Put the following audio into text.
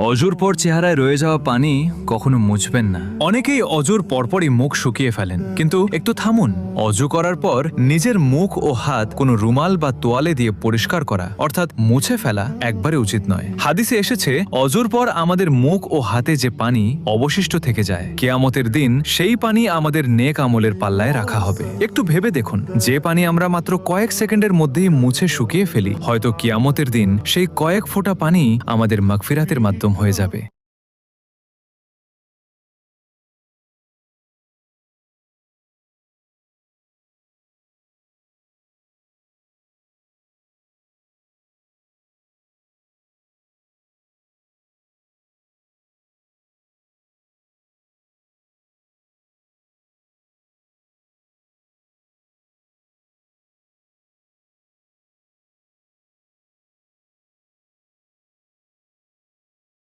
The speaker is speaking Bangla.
অজুর পর চেহারায় রয়ে যাওয়া পানি কখনো মুছবেন না। অনেকেই অজুর পরপরই মুখ শুকিয়ে ফেলেন, কিন্তু একটু থামুন। অজু করার পর নিজের মুখ ও হাত কোনো রুমাল বা তোয়ালে দিয়ে পরিষ্কার করা অর্থাৎ মুছে ফেলা একবারে উচিত নয়। হাদিসে এসেছে অজুর পর আমাদের মুখ ও হাতে যে পানি অবশিষ্ট থেকে যায়, কিয়ামতের দিন সেই পানি আমাদের নেক আমলের পাল্লায় রাখা হবে। একটু ভেবে দেখুন, যে পানি আমরা মাত্র কয়েক সেকেন্ডের মধ্যেই মুছে শুকিয়ে ফেলি, হয়তো কিয়ামতের দিন সেই কয়েক ফোঁটা পানি আমাদের মাগফিরাতের মাধ্যম হয়ে যাবে।